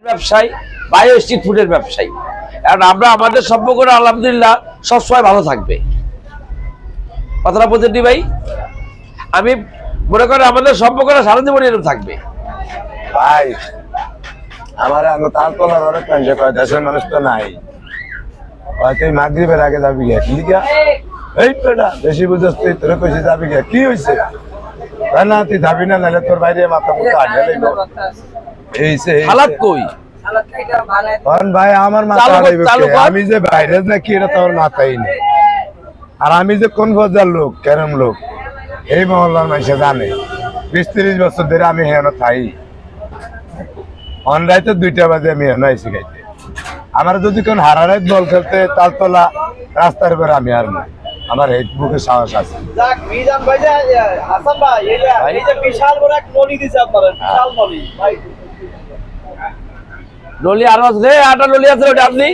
ব্যবসায়ী bio street ফুডের ব্যবসায়ী। কারণ আমরা আমাদের সম্পর্কটা আলহামদুলিল্লাহ সবসময় ভালো থাকবে। কথাটা বলতে ভাই, আমি মনে করি আমাদের সম্পর্কটা সারা জীবন এরকম থাকবে। ভাই আমার তালতলার অনেক মানুষ কয় দেশের মানুষ তো নাই, তুই মাগরিবের আগে যাবি গিয়া কি গিয়া এই পেটা বেশি বুঝস তুই তোর কইছি যাবি গিয়া কি হয়েছে না তুই যাবি না, নাহলে তোর বাইরে মাথা মুখে আগে হালাত কই ভাই আমার মাথা আমি যে বাইরে নাকি এটা তোর মাথাই নেই। আর আমি যে কোন পর্যায়ের লোক কেরম লোক এই মহল্লার মানুষে জানে। 20-30 বছর ধরে আমি হেন থাই, অনরাইতে 2টা বাজে আমি হেন আইসি খাইতে। আমার যদি কোন হারারাইত বল খেলতে তালতলা রাস্তার উপরে আমি আর না, আমার এই বুকে সাহস আছে। নলি আরো আছে, আটা নলি আছে ওটা আপনি